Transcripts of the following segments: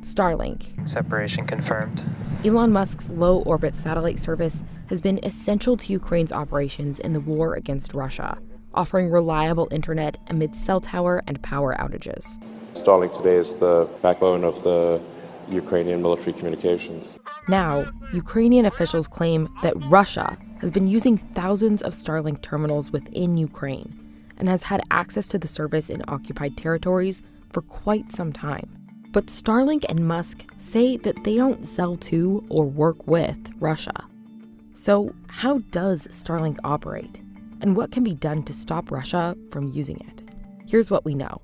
Starlink. Separation confirmed. Elon Musk's low-orbit satellite service has been essential to Ukraine's operations in the war against Russia, offering reliable internet amid cell tower and power outages. Starlink today is the backbone of the Ukrainian military communications. Now, Ukrainian officials claim that Russia has been using thousands of Starlink terminals within Ukraine and has had access to the service in occupied territories for quite some time. But Starlink and Musk say that they don't sell to or work with Russia. So how does Starlink operate? And what can be done to stop Russia from using it? Here's what we know.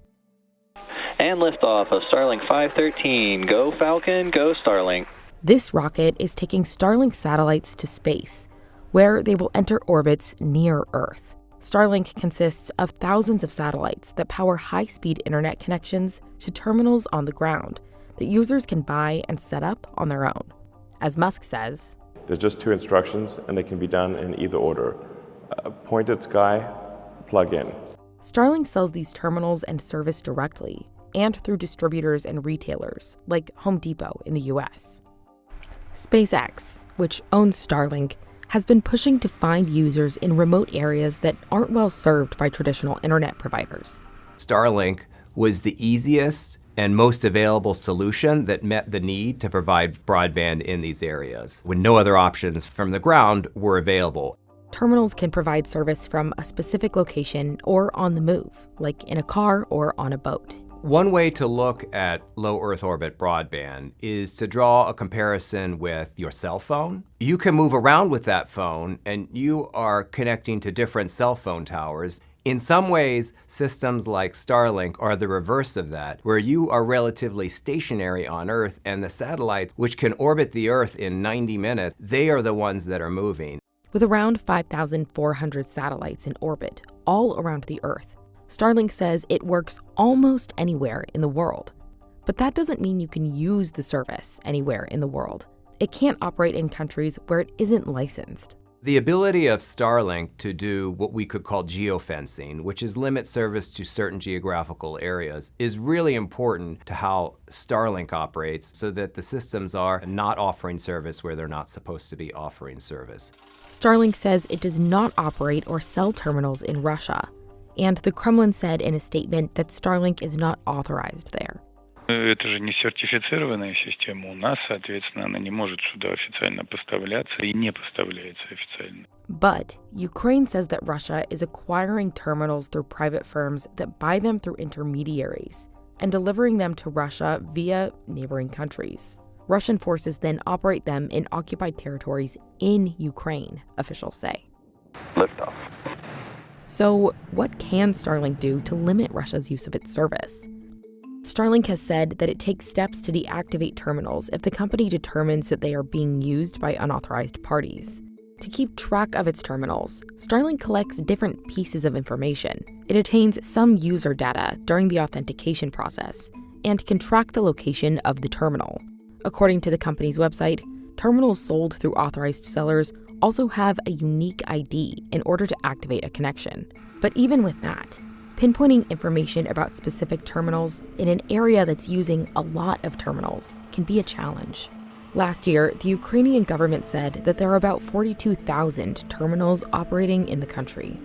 And liftoff of Starlink 513. Go Falcon, go Starlink. This rocket is taking Starlink satellites to space, where they will enter orbits near Earth. Starlink consists of thousands of satellites that power high-speed internet connections to terminals on the ground that users can buy and set up on their own. As Musk says, There's just two instructions, and they can be done in either order. Point at sky, plug in. Starlink sells these terminals and service directly and through distributors and retailers like Home Depot in the US. SpaceX, which owns Starlink, has been pushing to find users in remote areas that aren't well served by traditional internet providers. Starlink was the easiest and most available solution that met the need to provide broadband in these areas when no other options from the ground were available. Terminals can provide service from a specific location or on the move, like in a car or on a boat. One way to look at low Earth orbit broadband is to draw a comparison with your cell phone. You can move around with that phone and you are connecting to different cell phone towers. In some ways, systems like Starlink are the reverse of that, where you are relatively stationary on Earth and the satellites, which can orbit the Earth in 90 minutes, they are the ones that are moving. With around 5,400 satellites in orbit all around the Earth, Starlink says it works almost anywhere in the world. But that doesn't mean you can use the service anywhere in the world. It can't operate in countries where it isn't licensed. The ability of Starlink to do what we could call geofencing, which is limit service to certain geographical areas, is really important to how Starlink operates so that the systems are not offering service where they're not supposed to be offering service. Starlink says it does not operate or sell terminals in Russia. And the Kremlin said in a statement that Starlink is not authorized there. Это же не сертифицированная система у нас, соответственно, она не может сюда официально поставляться и не поставляется официально. But Ukraine says that Russia is acquiring terminals through private firms that buy them through intermediaries and delivering them to Russia via neighboring countries. Russian forces then operate them in occupied territories in Ukraine, officials say. Liftoff. So what can Starlink do to limit Russia's use of its service? Starlink has said that it takes steps to deactivate terminals if the company determines that they are being used by unauthorized parties. To keep track of its terminals, Starlink collects different pieces of information. It obtains some user data during the authentication process and can track the location of the terminal. According to the company's website, terminals sold through authorized sellers also have a unique ID in order to activate a connection. But even with that, pinpointing information about specific terminals in an area that's using a lot of terminals can be a challenge. Last year, the Ukrainian government said that there are about 42,000 terminals operating in the country.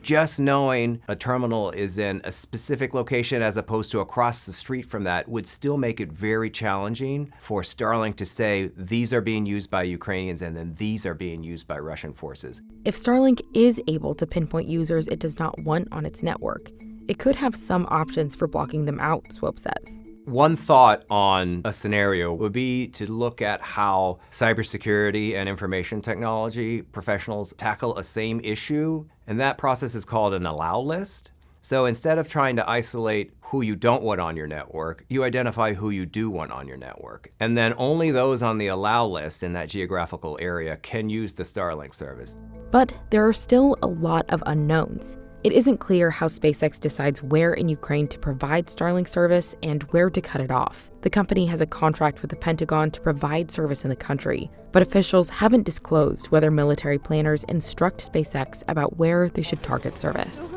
Just knowing a terminal is in a specific location as opposed to across the street from that would still make it very challenging for Starlink to say these are being used by Ukrainians and then these are being used by Russian forces. If Starlink is able to pinpoint users it does not want on its network, it could have some options for blocking them out, Swope says. One thought on a scenario would be to look at how cybersecurity and information technology professionals tackle a same issue, and that process is called an allow list. So instead of trying to isolate who you don't want on your network, you identify who you do want on your network. And then only those on the allow list in that geographical area can use the Starlink service. But there are still a lot of unknowns. It isn't clear how SpaceX decides where in Ukraine to provide Starlink service and where to cut it off. The company has a contract with the Pentagon to provide service in the country, but officials haven't disclosed whether military planners instruct SpaceX about where they should target service.